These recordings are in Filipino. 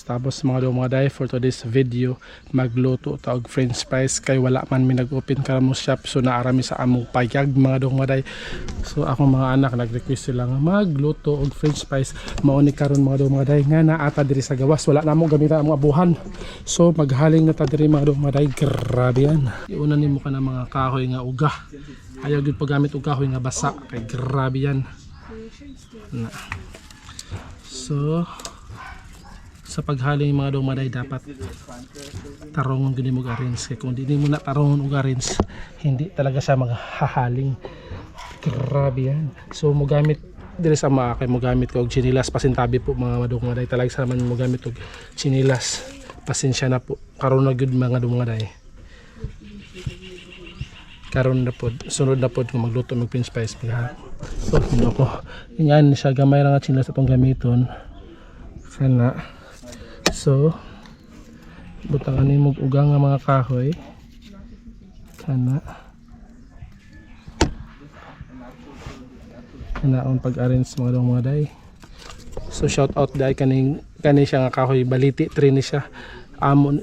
Tapos mga dumaday for today's video magluto taog french fries kay wala man mi nag-open karamo shop, so naarami sa among payag mga dumaday. So akong mga anak nag-request sila nga magluto og french fries, mao ni karon mga dumaday nga naata diri sa gawas, wala namong gamitan among abuhan, so maghaling na ta diri mga dumaday. Grabe yan, iuna nimo ka na mga kahoy nga uga, ayaw gyud paggamit og kahoy nga basa kay grabe yan na. So sa paghaling mga dumaday dapat tarongon gini mo arrange, kay kung di mo na tarongon og arrange hindi talaga siya maghahaling. Grabe yan. So mo gamit diri sa mga kay mo gamit ko og chinilas, pasintabi po mga dumaday, talaga sa man mo gamit og chinilas, pasensya na po karon na gud mga dumaday. Karon na pod sunod na pod kung magluto mag french fries pag. So ko yan siya gamay ra nga chinilas atong gamiton kana. So butangan nimo og ugang nga mga kahoy kana on pag-arrange mga dumaday. So shout out dai kani siya nga kahoy baliti tree ni siya amon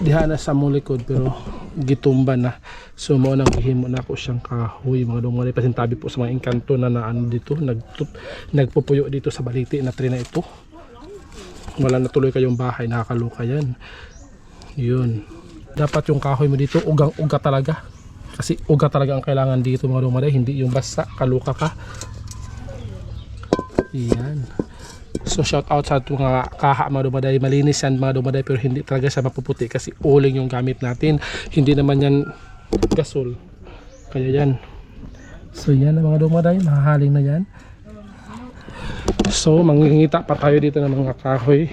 diha na sa mong likod pero gitumba na, so mao nang gihimo na ako siyang kahoy mga dumaday. Pasintabi po sa mga engkanto na naan dito nagpupuyo dito sa baliti na tree na ito. Wala na tuloy kayong bahay, nakakaluka yan. Yun, dapat yung kahoy mo dito ugang-uga talaga, kasi uga talaga ang kailangan dito mga dumaday, hindi yung basa kaluka ka. Yan. So shout out sa itong mga kaha mga dumaday, malinis yan mga dumaday, pero hindi talaga siya mapuputi kasi uling yung gamit natin, hindi naman yan gasol, kaya yan. So yan mga dumaday, mahahaling na yan. So mangingita pa tayo dito ng mga kahoy,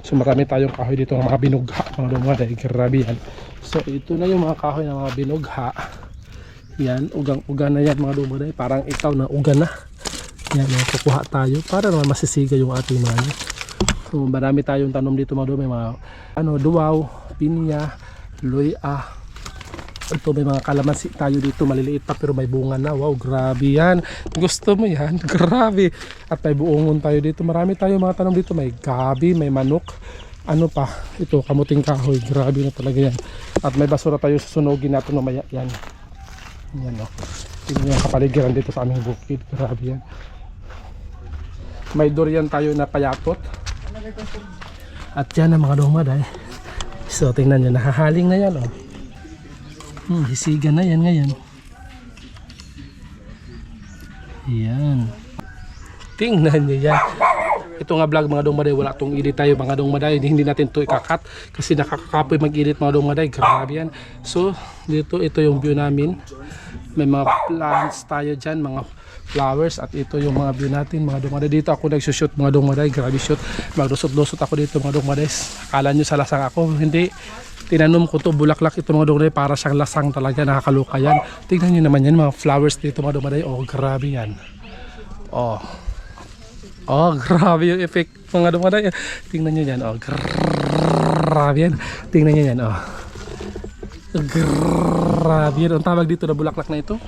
so marami tayong kahoy dito ng mga binugha mga dumaday, grabe yan. So ito na yung mga kahoy ng mga binugha yan, ugang-uga na yan mga dumaday, parang ikaw na uga na yan. Kukuha tayo para naman masisiga yung ating mga. So marami tayong tanom dito mga dumaday, mga duwaw, pinya, luya. Ito may mga kalamansi tayo dito, maliliit pa pero may bunga na. Wow, grabe yan, gusto mo yan, grabe. At may buongon tayo dito, marami tayo mga tanom dito, may gabi, may manok, ano pa ito, kamuting kahoy, grabe na talaga yan. At may basura tayo, susunugin natin mamaya yan. Yan o, tingnan yung kapaligiran dito sa aming bukid, grabe yan. May durian tayo na payatot. At yan ang mga dumaday. So tingnan nyo, nahahaling na yan o. Hisiga na yan ngayon. Yan, tingnan nyo yan. Ito nga vlog mga dumaday, wala tong edit tayo mga dumaday, hindi natin to ikakat kasi nakakakapoy mag-edit mga dumaday, grabe yan. So dito, ito yung view namin, may mga plants tayo dyan, mga flowers, at ito yung mga view natin mga dumaday. Dito ako nagsushoot mga dumaday, grabe shoot, maglusot-lusot ako dito mga dumaday. Akala nyo sa lasang ako, hindi, tinanom ko to bulaklak ito mga dumaday, para siyang lasang talaga, nakakaluka yan. Tingnan nyo naman yan, mga flowers dito mga dumaday, oh grabe yan. Oh grabe yung effect mga dumaday, tingnan nyo yan, oh grabe yan, tingnan nyo yan, oh grabe yan. Ang tawag dito na bulaklak na ito,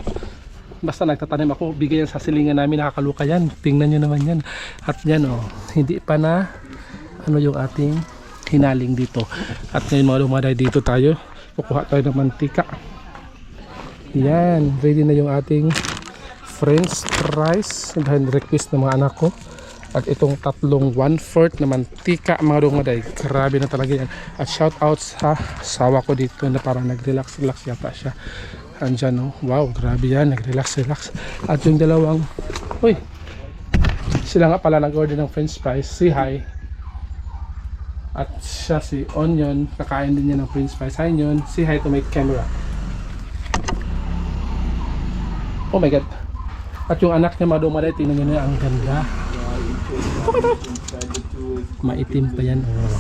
basta nagtatanim ako, bigay yan sa silingan namin, nakakaluka yan, tingnan nyo naman yan. At yan oh, hindi pa na yung ating hinaling dito. At ngayon mga dumaday, dito tayo kukuha tayo ng mantika. Yan, ready na yung ating french fries, dahil request ng mga anak ko. At itong tatlong 1/4 na mantika mga dumaday, grabe na talaga yan. At shout out sa sawa ko dito na parang nag-relax yata siya. Andyan, oh. Wow, grabe yan, nag-relax. At yung dalawang, sila nga pala nag-order ng french fries, si Hi. At siya si Onion, kakain din niya ng french fries. Hi Onion, say hi to my camera. Oh my god. At yung anak niya mga dumaday, tingnan niyo na, ang ganda. Maitim pa yan. Oh.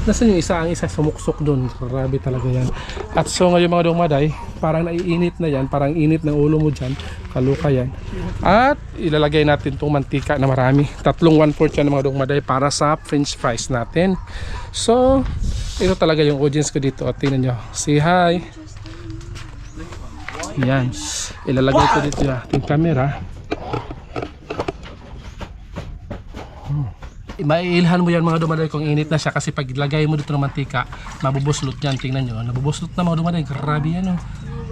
Nasaan yung isa? Ang isa sumuksok doon. Grabe talaga yan. At so ngayon mga dumaday, parang naiinit na yan, parang init ng ulo mo dyan, kaluka yan. At ilalagay natin itong mantika na marami, tatlong 1/4 yan mga dumaday, para sa french fries natin. So ito talaga yung audience ko dito. At tingnan nyo, say hi. Yan, ilalagay ko dito yung ating camera. maiilhan mo yan mga dumaday kung init na siya, kasi pag lagay mo dito ng mantika, mabubuslot yan. Tingnan nyo, nabubuslot na mga dumaday. Grabe yan oh.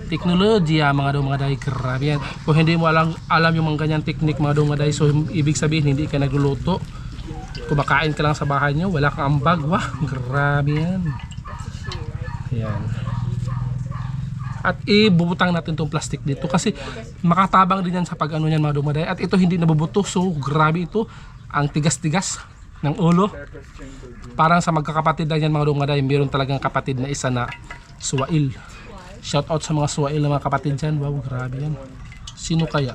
Teknolohiya mga dumaday, grabe yan. Kung hindi mo alam yung mga ganyan technique mga dumaday, so ibig sabihin hindi ka nagluluto. Kumakain ka lang sa bahay nyo, wala kang ambag. Wah, grabe yan. Yan. At ibubutang natin itong plastic dito kasi makatabang din yan sa pag ano yan mga dumaday. At ito hindi nabubuto, so grabe ito. Ang tigas-tigas ng ulo. Parang sa magkakapatid na yan mga dumaday, mayroon talagang kapatid na isa na Suwail. Shout out sa mga Suwail na mga kapatid dyan. Wow, grabe yan. Sino kaya?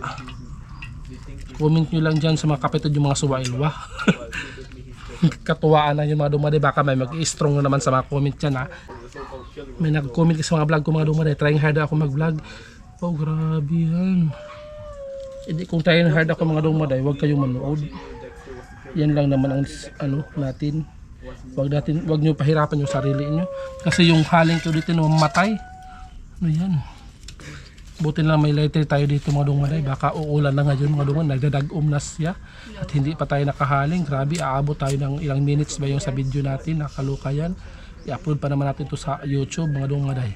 Comment nyo lang dyan sa mga kapatid yung mga Suwail. Wow. Katuwaan na yung mga dumaday. Baka may mag-i-strong na naman sa mga comment dyan ha. May nag-comment sa mga vlog ko mga dumaday. Trying hard ako mag-vlog. Oh, grabe yan. Hindi, kung trying hard ako mga dumaday, huwag kayong manood. Yan lang naman ang ano natin. Huwag nyo pahirapan yung sarili nyo. Kasi yung haling ko dito na mamatay. Ano yan? Buti na may lighter tayo dito mga dumaday. Baka uulan na ngayon mga dumaday. Nagdadag-um na siya. At hindi pa tayo nakahaling. Grabe, aabot tayo ng ilang minutes ba yung sa video natin. Nakaloka yan. I-upload pa naman natin to sa YouTube mga dumaday.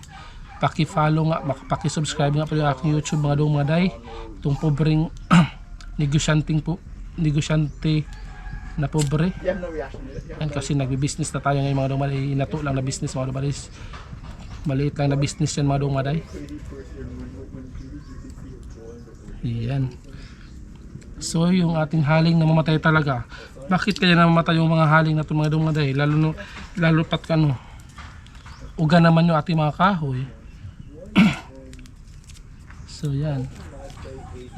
Paki-follow nga, paki-subscribe nga pa yung aking YouTube mga dumaday. Itong pobreng negosyante na pobre. Yan, kasi nagbi-business na tayo ngayon mga dumaday. Inato lang na business mga dumaday. Maliit lang na business yan mga dumaday. Yan. So yung ating haling na mamatay talaga. Bakit kaya namamatay yung mga haling na ito mga dumaday? Lalo pat ano, uga naman yung ating mga kahoy. So yan.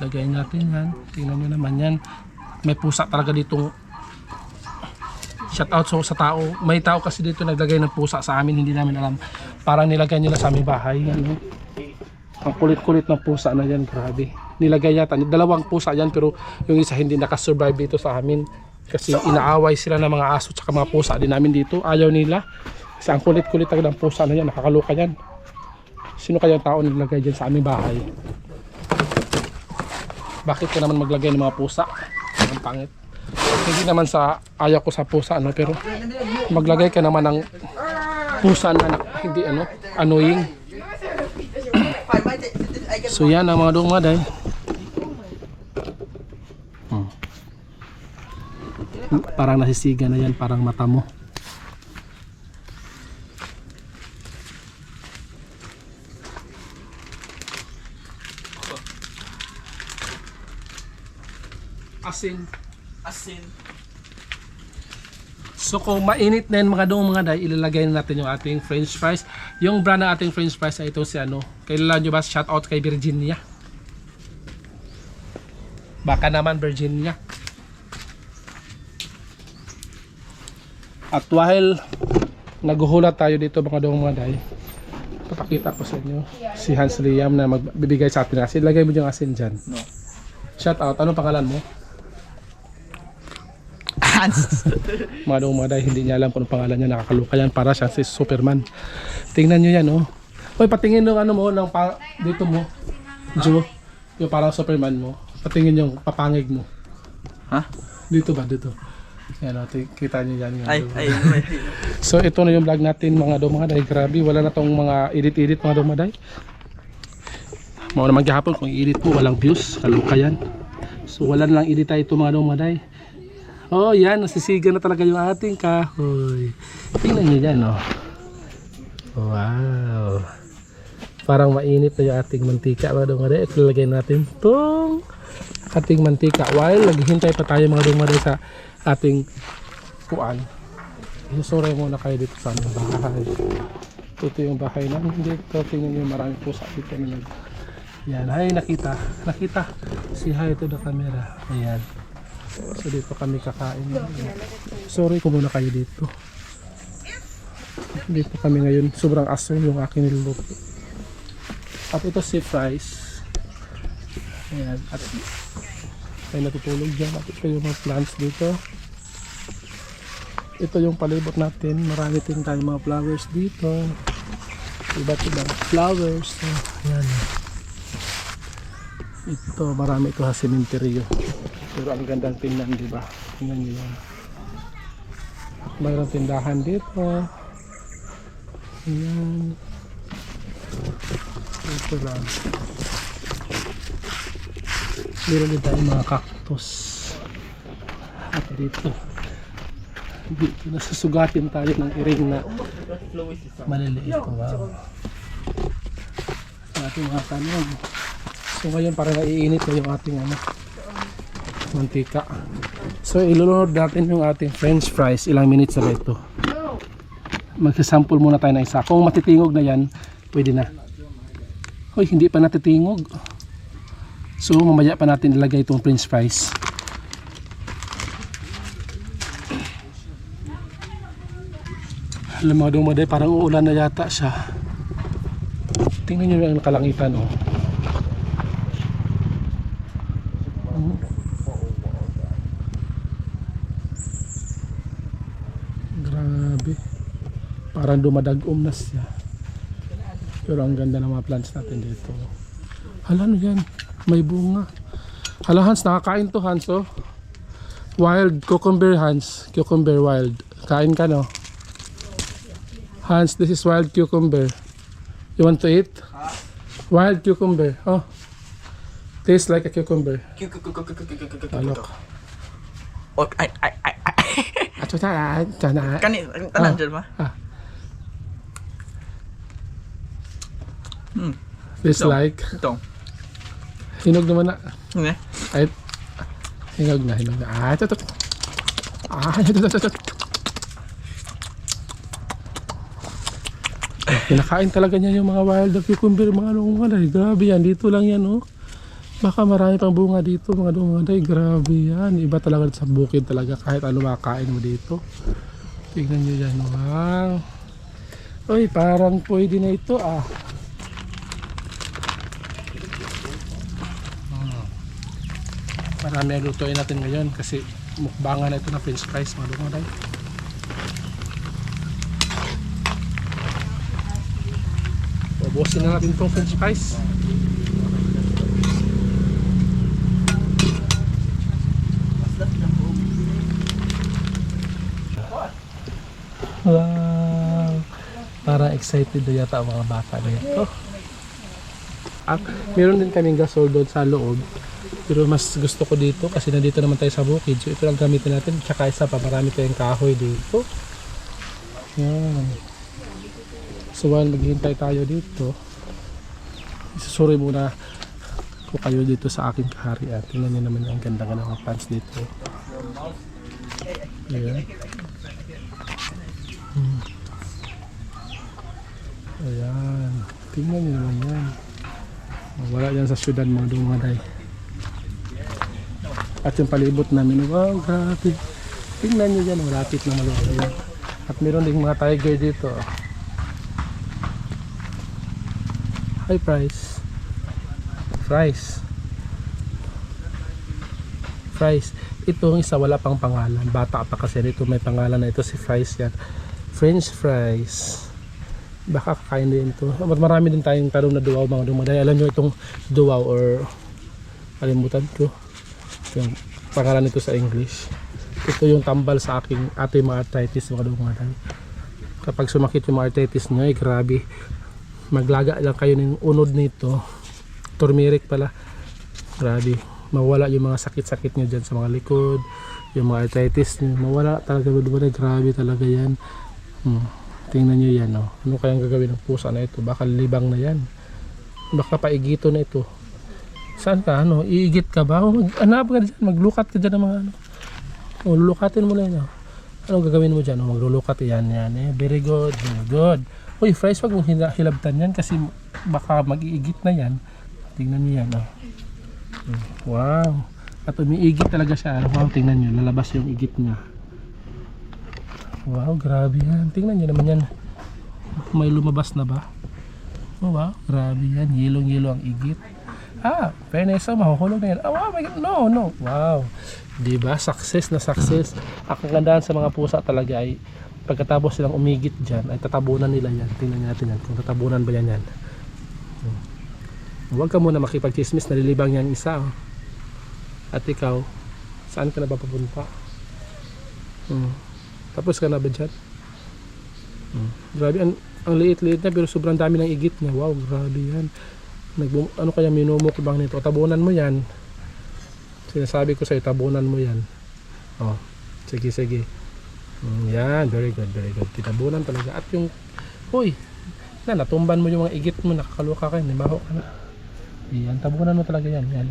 Lagay natin yan. Tingnan nyo naman yan. May pusa talaga ditong shout out sa tao. May tao kasi dito naglagay ng pusa sa amin, hindi namin alam. Parang nilagay nila sa aming bahay. Ano? Ang kulit-kulit ng pusa na yan, grabe. Nilagay yata, dalawang pusa yan pero yung isa hindi nakasurvive dito sa amin. Kasi inaaway sila ng mga aso at mga pusa din namin dito. Ayaw nila. Kasi ang kulit-kulit ng pusa na yan, nakakaloka yan. Sino kaya tao nilagay dyan sa aming bahay? Bakit ka naman maglagay ng mga pusa? Ang pangit. Hindi naman sa ayaw ko sa pusa ano, pero maglagay ka naman ng pusa na hindi ano, annoying. So yan ang mga dumaday. Parang nasisiga na yan, parang mata mo. Asin. So kung mainit na yan mga day, ilalagay na natin yung ating french fries. Yung brand ng ating french fries ay ito si ano. Kailan nyo ba shout out kay Virginia? Baka naman Virginia. At while naghuhulat tayo dito mga day, papakita ko sa inyo si Hans Liam na magbibigay sa atin ng asin. Lagay mo yung asin dyan. No. Shout out. Anong pangalan mo? Mga day, hindi niya alam kung anong pangalan niya. Nakakaluka yan, para siya si Superman. Tingnan nyo yan oh. Hoy, patingin yung ano mo ng dito mo Joe, yung parang Superman mo. Patingin yung papangig mo. Ha? Dito ba? Dito. Yan o, kita nyo yan. Ay. So ito na yung vlog natin mga day. Grabe, wala na tong mga edit mga day. Mauna naman gahapon kung i-edit mo, walang views. Kaluka yan. So wala na lang edit tayo ito mga day. Oh, yan, nasisiga na talaga yung ating kahoy. Tingnan nyo yan, oh. Wow. Parang mainit na yung ating mantika, mga dumaday. At lalagay natin itong ating mantika. While naghihintay pa tayo mga dumaday sa ating kuan. Isusuray muna kayo dito sa aming bahay. Ito yung bahay namin dito. Tingnan nyo, maraming pusa dito. Yan, hay, nakita. Si hi to the camera. Ayan. So dito kami kakain. Sorry kung muna kayo dito. Dito kami ngayon. Sobrang aso yung aking niluluto. At ito si fries. Ayan. At ay natutulog dyan. At ito yung mga plants dito. Ito yung palibot natin. Marami din tayong mga flowers dito. Iba't ibang flowers. So, ayan. Ito, marami ito sa sementeryo. Pero ang gandang tingnan, di ba? Tingnan niyo yan. Mayroong tindahan dito. Ayan. Ito lang. Meron din tayong mga cactus. At dito nasusugatin tayo ng iring na maliliit. Wow. Ang ating mga tanom. So ngayon para naiinit na yung ating mantika. So ilunod natin yung ating french fries. Ilang minutes na ba ito? Magsasample muna tayo ng isa. Kung matitingog na yan, pwede na. Hoy, hindi pa natitingog. So mamaya pa natin ilagay itong french fries. Alam mga dumaday, parang uulan na yata siya. Tingnan nyo yung kalangitan, oh. Grabe. Parang dumadag-um na siya. Pero ang ganda ng mga plants natin dito. Hala, ano yan? May bunga. Hala, Hans, nakakain to, Hans, oh. Wild cucumber, Hans. Cucumber wild. Kain ka, no? Hans, this is wild cucumber. You want to eat? Wild cucumber. Oh. Tastes like a cucumber. Alok. Oh, ay. Kani, tanan dyan ba? Tastes like. Ito. Hinog naman na. Hindi. Ay, hinog na. Ito. Ito. Kinakain talaga niya yung mga wild cucumber, mga lungalay. Grabe yan. Dito lang yan, oh. Baka marami pang bunga dito, mga lungalay. Grabe yan. Iba talaga sa bukid talaga. Kahit ano makain mo dito. Tignan nyo yan. Wow. Uy, parang pwede na ito, ah. Marami ang lutuin natin ngayon kasi mukbangan na ito na french fries, mga lungalay. Ubusin na natin itong french fries. Wow! Parang excited na yata ang mga bata na ito. At meron din kaming gasol doon sa loob. Pero mas gusto ko dito kasi nandito naman tayo sa bukid. So ito lang gamitin natin. Tsaka isa pa, marami tayong kahoy dito. Yan. So while maghihintay tayo dito, isusuri muna ko kayo dito sa aking kaharian. Tingnan nyo naman yung ganda ng mga plants dito. Ayan. Ayan. Tingnan nyo naman yan. Wala yan sa syudad mga dumaday. At yung palibot namin, wow, grabe. Tingnan nyo yan, malapit na maluwa. At meron ding mga tiger dito. Hi, Fries. Itong isa wala pang pangalan. Bata pa kasi dito may pangalan na ito si Fries yan. French fries. Baka kakain din ito. Marami din tayong tarong na duwaw mga dumaday. Alam nyo itong duwaw or kalimutan ko. Yung pangalan nito sa English. Ito yung tambal sa ating mga arthritis mga dumaday. Kapag sumakit yung mga arthritis nyo, grabe. Maglaga lang kayo ng unod nito. Turmeric pala. Grabe. Mawala yung mga sakit-sakit nyo dyan sa mga likod. Yung mga arthritis nyo. Mawala talaga. Grabe talaga yan. Tingnan nyo yan. Oh. Ano kayang gagawin ng pusa na ito? Baka libang na yan. Baka paigito na ito. Saan ka? Ano? Iigit ka ba? Anap ka dyan. Maglukat ka dyan ng mga ano. O, lulukatin mo na yun. Oh. Anong gagawin mo dyan? Oh, maglulukat yan. Very good. Very good. Uy, Fries, wag mong hilabtan yan kasi baka mag-iigit na yan. Tingnan nyo yan. Oh. Wow. At umiigit talaga siya. Wow, tingnan nyo. Lalabas yung igit niya. Wow, grabe yan. Tingnan nyo naman yan. May lumabas na ba? Oh, wow, grabe yan. Yelong-yelo ang igit. Fairness, mahuhulog na yan. Wow, my God. No. Wow. Diba? Success na success. Ang kagandahan sa mga pusa talaga ay pagkatapos silang umigit dyan ay tatabunan nila yan. Tingnan natin yan kung tatabunan ba yan. Huwag ka muna makipag-chismis, nalilibang yan isa. Oh. At ikaw, saan ka na ba papunta? Tapos ka na ba dyan? Grabe, ang liit-liit na pero sobrang dami ng igit niya. Wow, grabe yan. Ano kaya minumukbang nito? Tabunan mo yan. Sinasabi ko sa'yo, tabunan mo yan. Oh, sige, sige. Yan, very good, very good. Titabunan talaga. At yung, uy, natumban mo yung mga igit mo, nakakaluka ka, nimaho ka na. Yan, tabunan mo talaga yan. Yan.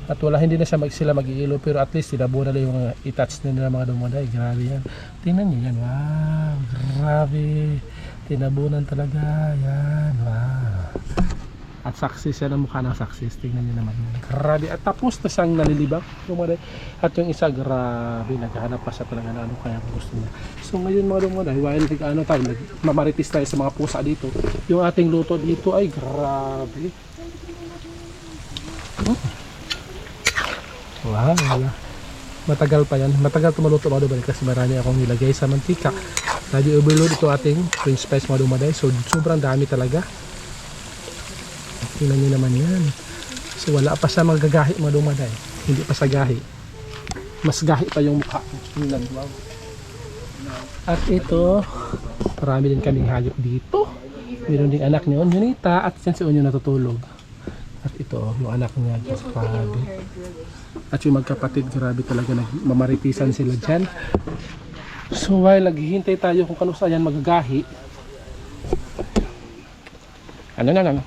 At hindi na sila mag-iilo, pero at least tinabunan na yung mga i-touch nila mga dumuday. Grabe yan. Tingnan nyo yan. Wow, grabe. Tinabunan talaga. Yan, wow. At success yan ang mukha ng success. Tingnan nyo naman yan. Grabe. At tapos na siyang nalilibak. At yung isa, grabe. Naghahanap pa siya talaga na ano kaya gusto niya. So ngayon mga dumuday, while mamaritis tayo sa mga pusa dito, yung ating luto dito ay grabe. Wow, matagal pa yan. Matagal tumaluto mga dumaday kasi marami akong nilagay sa mantika. Medyo overload ito ating french fries mga dumaday. So sobrang dami talaga. Tingnan nyo naman yan. So wala pa siya magagahi mga dumaday. Hindi pa sa gahi. Mas gahi pa yung mukha. Wow. At ito, marami din kaming hayop dito. Meron ding anak ni Onyonita at yan si Onyo natutulog. At ito, yung anak niya, grabe. At yung magkapatid, grabe talaga, mamaritisan sila dyan. So while naghihintay tayo kung kano saan magagahi, ano?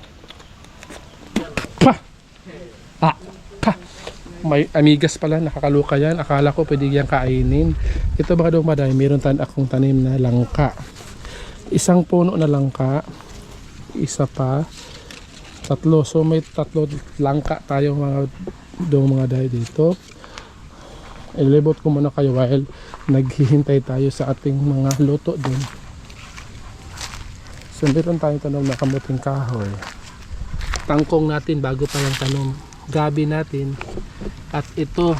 May amigas pala, nakakaluka yan. Akala ko pwede yan kainin. Ito mga dumaday, meron akong tanim na langka. Isang puno na langka, isa pa, tatlo. So may tatlo langka tayo mga day dito. Ilibot ko muna kayo while naghihintay tayo sa ating mga luto din. So meron tayong tanom na kamuting kahoy. Tangkong natin bago pa yung tanom. Gabi natin. At ito,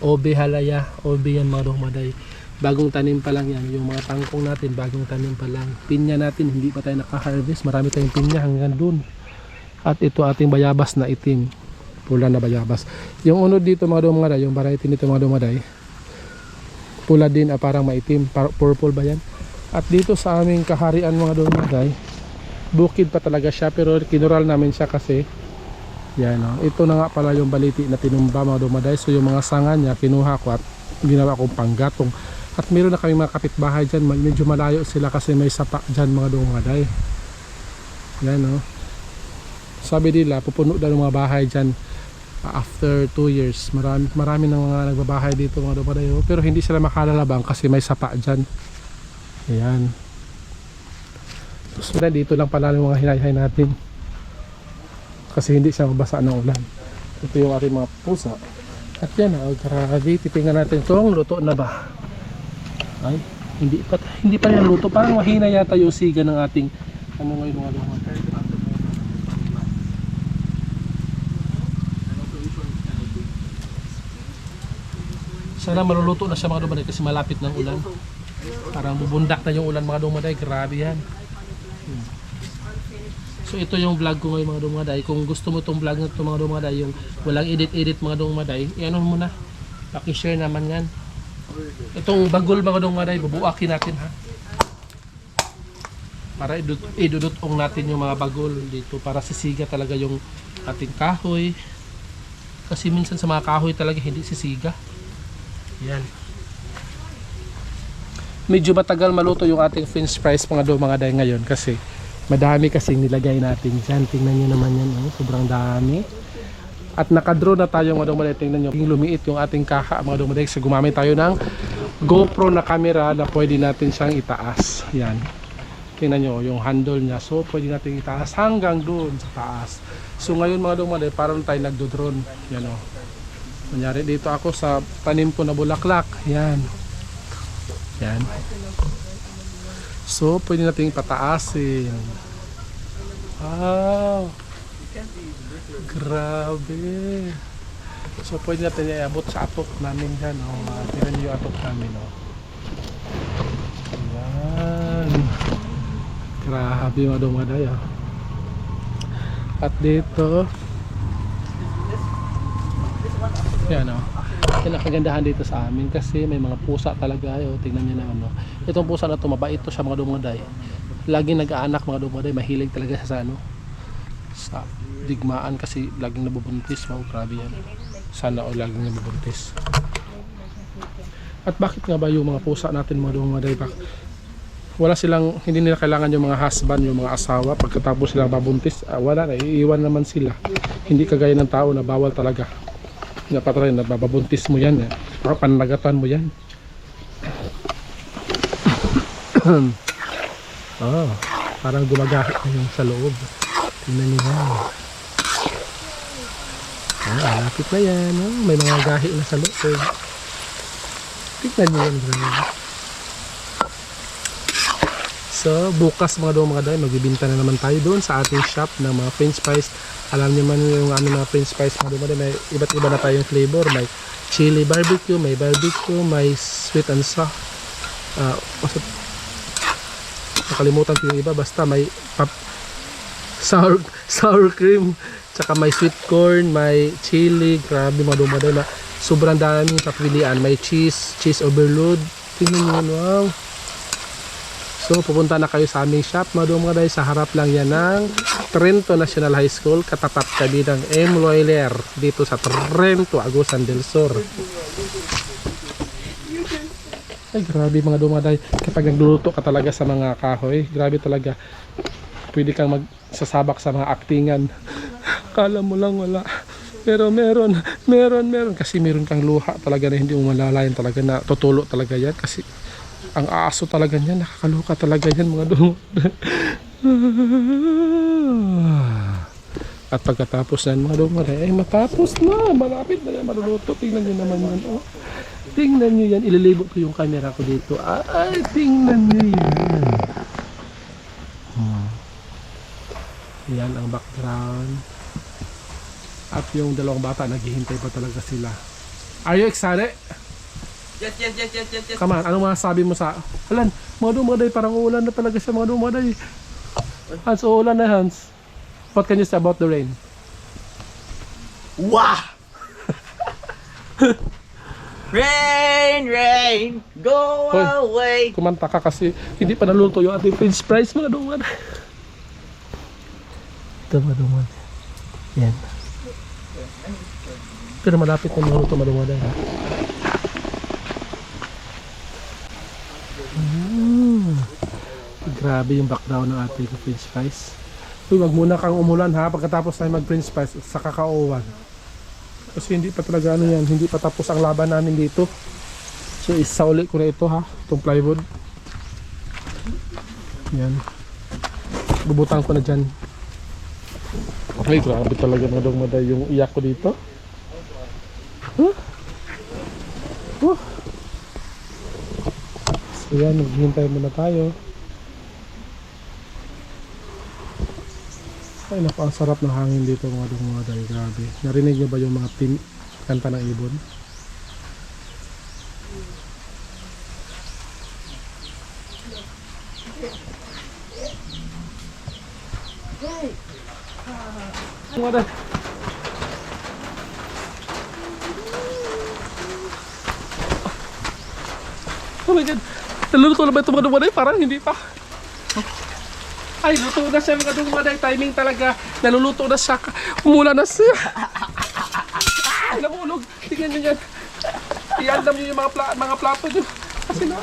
obe halaya. Obe yan mga dumaday. Bagong tanim pa lang yan. Yung mga tangkong natin, bagong tanim pa lang. Pinya natin, hindi pa tayo naka-harvest. Marami tayong pinya hanggang dun. At ito ating bayabas na itim. Pula na bayabas. Yung unod dito mga dumaday, yung variety nito mga dumaday, pula din, parang maitim. Purple ba yan? At dito sa aming kaharian mga dumaday, bukid pa talaga siya pero kinural namin siya kasi yan, ito na nga pala yung baliti na tinumba mga dumaday. So yung mga sanga niya kinuha ko at ginawa kong panggatong. At meron na kami mga kapitbahay dyan, medyo malayo sila kasi may sapa dyan mga dumaday. Yan sabi nila pupuno daw ng mga bahay dyan after 2 years. Marami ng mga nagbabahay dito mga dumaday, pero hindi sila makalalabang kasi may sapa dyan. Ayan. So dito lang pala yung mga hinayhay natin kasi hindi siya mabasa ng ulan. Ito yung ating mga pusa. At yan, grabe, titingnan natin itong luto na ba. Ay, hindi pa yan luto. Parang mahina yata yung siga ng ating ngayon mga dumaday. Sana maluluto na siya mga dumaday kasi malapit ng ulan. Parang bubundak na yung ulan mga dumaday. Grabe yan. So ito yung vlog ko ngayon mga dumaday. Kung gusto mo itong vlog na ito mga dumaday, yung walang edit mga dumaday, i-ano mo na, paki-share naman yan. Itong bagol mga dumaday, bubuakin natin ha. Para idudutong natin yung mga bagol dito para sisiga talaga yung ating kahoy. Kasi minsan sa mga kahoy talaga hindi sisiga. Yan. Medyo matagal maluto yung ating french fries mga dumaday ngayon kasi madami kasing nilagay natin dyan. Tingnan nyo naman yan, sobrang dami. At naka-draw na tayo mga dumaday. Tingnan nyo, lumiit yung ating kaha mga dumaday. So gumamit tayo ng GoPro na camera na pwede natin siyang itaas. Yan. Tingnan nyo, yung handle niya. So pwede natin itaas hanggang doon sa taas. So ngayon mga dumaday, parang tayo nagdo-drone. Yan o. Kunyari dito ako sa tanim ko na bulaklak. Yan. Yan. So, pwede natin pataasin. Wow! Grabe! So, pwede natin iabot sa atok namin dyan. Tignan nyo yung atok namin. Ayan. Grabe mga dumaday. At dito, Yan o. Yan ang kagandahan dito sa amin kasi may mga pusa talaga. Tingnan nyo naman no. Itong pusa na to, mabait to siya mga dumaday. Laging nag-aanak mga dumaday. Mahilig talaga siya sa ano, sa digmaan kasi laging nabubuntis. Wow, grabe yan. Sana o laging nabubuntis. At bakit nga ba yung mga pusa natin mga dumaday, wala silang, hindi nila kailangan yung mga husband, yung mga asawa pagkatapos sila babuntis, wala na, iiwan naman sila. Hindi kagaya ng tao na bawal talaga. Napatry na bababuntis mo yan, panagatan mo yan. Oh, parang gumagahit na yung sa loob. Tingnan niyo yan. Lapit na yan. May mga gahi na sa loob. Tingnan niyo yan. So, bukas mga day, magbibinta na naman tayo doon sa ating shop ng mga french fries. Alam niyo man yung ano na french fries mga day, may iba't iba na tayong flavor. May chili barbecue, may barbecue, may sweet and sour. Nakalimutan ko yung iba, basta may sour cream, tsaka may sweet corn, may chili. Grabe mga day na sobrang daming papilian. May cheese overload. Tingnan niyo yan, wow. So pupunta na kayo sa aming shop mga day, sa harap lang yan ng Trento National High School, katapat kami ng M. Loiler dito sa Trento, Agusan del Sur. Ay grabe mga day, kapag nagluluto ka talaga sa mga kahoy, grabe talaga, pwede kang magsasabak sa mga aktingan. Kala mo lang wala, pero meron kasi meron kang luha talaga na hindi mo malalayan talaga, na tutulo talaga yan kasi ang aso talaga niyan, nakakaluka talaga yan mga dong. At pagkatapos yan mga dong, ay matapos na, malapit na yan, maluluto. Tingnan nyo naman yan, oh. Tingnan nyo yan, ililibot ko yung camera ko dito. Ay, tingnan nyo yan. Yan ang background. At yung dalawang bata, naghihintay pa talaga sila. Are you excited? Yes. Come on, anong masasabi mo sa... Alan, mga dumaday, parang uulan na talaga siya mga dumaday. Hans, uulan na Hans. What can you say about the rain? Wow! Rain, go Hoy, away. kumanta ka kasi hindi pa naluto yung ating french fries mga dumaday. Ito mga dumaday. Yan. Pero malapit na maluto mga dumaday, ha? Grabe yung background ng ating french fries. Uy, wag muna kang umulan ha, pagkatapos tayo mag french fries sa kakauwan. Kasi hindi pa talaga ano yan, hindi pa tapos ang laban namin dito. So isauli ko na ito ha, itong plywood. Yan. Bubutang ko na dyan. Ay grabe talaga mga dong yung iyak ko dito. So yan, maghihintay muna tayo. Ay naku, ang sarap ng hangin dito mga day, grabe. Narinig niyo ba yung mga kanta ng ibon? Mga day. Oh my god, naluluto na ba ito mga day? Parang hindi pa. Ay, luto na siya mga dumaday. Timing talaga. Naluluto na siya. Umula na siya. Ay, nahulog. Tingnan nyo yan. Iandam nyo yung mga plato nyo. Kasi na,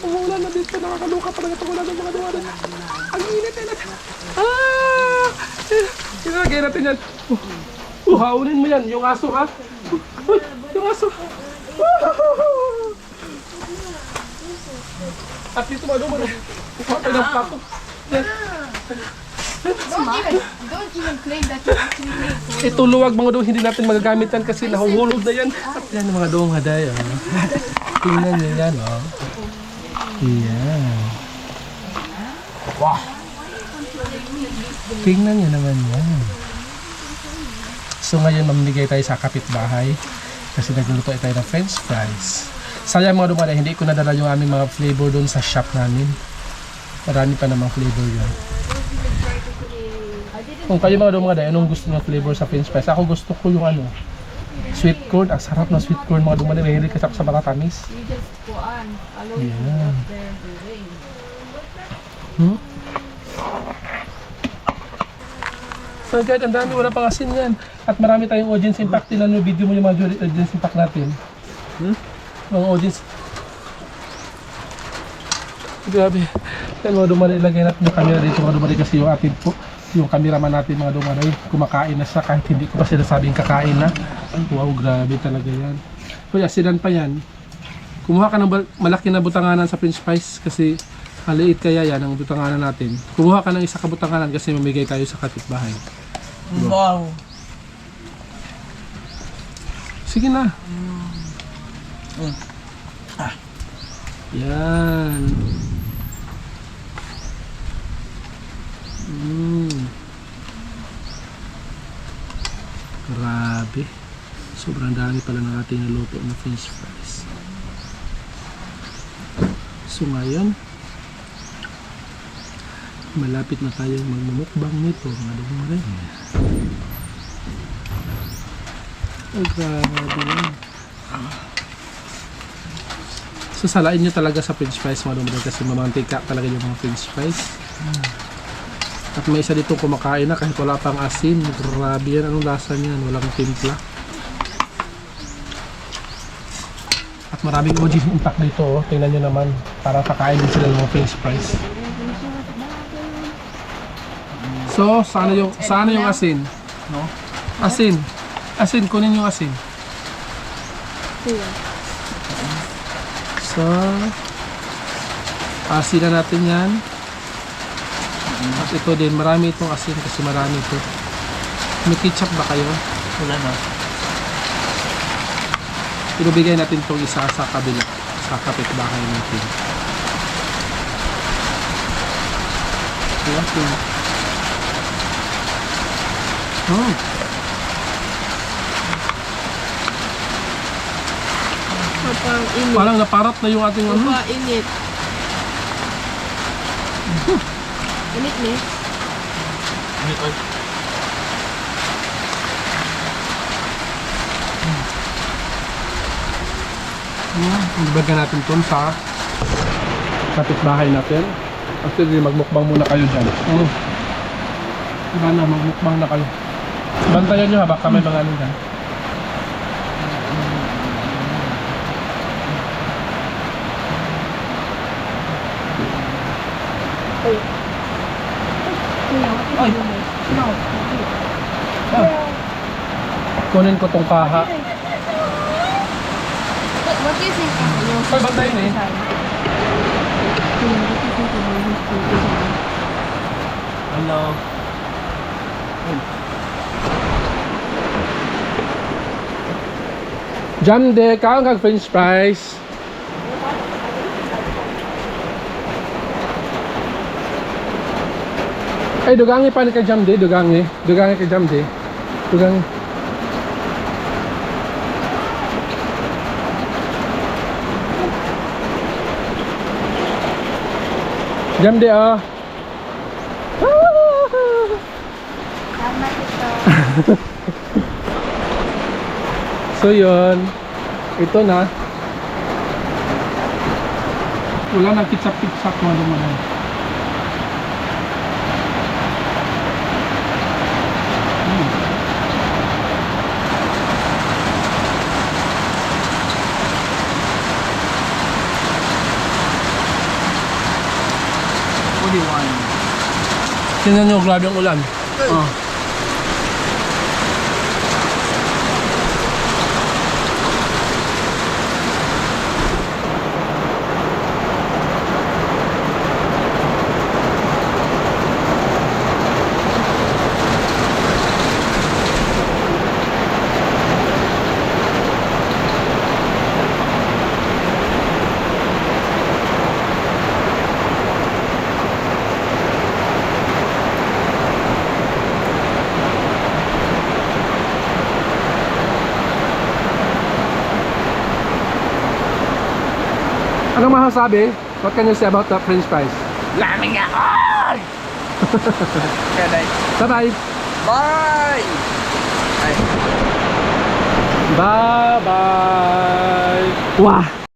umula na dito. Nakakaluka pa na ito. Wala na mga dumaday. Ang init talaga. Ilagay natin yan. Haunin mo yan. Yung aso ha. Yung aso. At dito mga dumaday. Kuha tayo ng plato. Don't even claim that you actually made food. Ito luwag mga dong, hindi natin magagamit yan kasi nahuhulog na yan. At yan mga dong haday, oh. Tingnan nyo yan, oh. Yan. Wow. Tingnan nyo naman yan. So ngayon mamimigay tayo sa kapitbahay kasi nagluluto tayo ng french fries. Sayang mga dong, hindi ko nadala yung aming mga flavor doon sa shop namin. Marami pa namang flavor yan. Kung kayo mga day, anong gusto ng flavor sa french fries? Ako gusto ko yung ano, Sweet corn, ang sarap ng sweet corn mga dumali. Mahilig kasi ako sa matatamis. You just kuan. Follow Yeah. what they're doing. Hmm? So guys, ang dami, wala pang asin yan. At marami tayong audience impact. Tinan yung video mo yung mga audience impact natin. Mga audience. Grabe. Yan mga dumali, ilagay natin yung camera dito mga dumali kasi yung atin po. Yung cameraman natin mga dumali, kumakain na siya kahit hindi ko pa sinasabing kakain na. Wow, grabe talaga yan. Kuya, asinan pa yan. Kumuha ka ng malaki na butanganan sa french fries kasi maliit kaya yan ang butanganan natin. Kumuha ka ng isa ka butanganan kasi mamigay tayo sa kapitbahay. Wow. Sige na. Yan. Grabe. Sobrang dami pala ng ating naluto na french fries. So ngayon, malapit na tayong magmumukbang nito mga dumare. Ay, grabe yan. So salain nyo talaga sa french fries mga dumare kasi mamantika talaga yung mga french fries. At may isa dito kumakain na kahit wala pang asin. Grabe yan, anong lasa niyan? Walang timpla. At maraming audience impact dito, oh. Tingnan nyo naman, para kakain din sila ng mga french fries. So, sana yung asin? No? Asin. Asin, kunin yung asin. So, asin na natin yan. At ito din, marami itong asin kasi marami ito. May ketchup ba kayo? Wala na. Pinubigay natin itong isa sa kabila, sa kapitbahay natin. Okay. Oh. Parang init. Parang naparat na yung ating ano. Diba, init. Init ni. Ibagay natin ito sa kapitbahay natin. Actually, magmukbang muna kayo dyan. Diba na, magmukbang na kayo. Bantayan nyo ha, baka may mga ano dyan. Ay. No. Kunin ko tong kaha. What do you think? Ay, bantayan eh. Hello. Jam de, kaon kag french fries. Ay, dugangi pa ni kay jam de, dugangi. Dugangi kay jam de. Dugangi. Jam de ah. Tama ito. So yun, ito na. Wala nang kitsak-kitsak mga dumanan. Only one. Tingnan nyo, grabe ang ulan. Oh. Anong masasabi? What can you say about the french fries? Laming ako! Kaya Bye-bye! Bye! Ay. Bye-bye! Wah!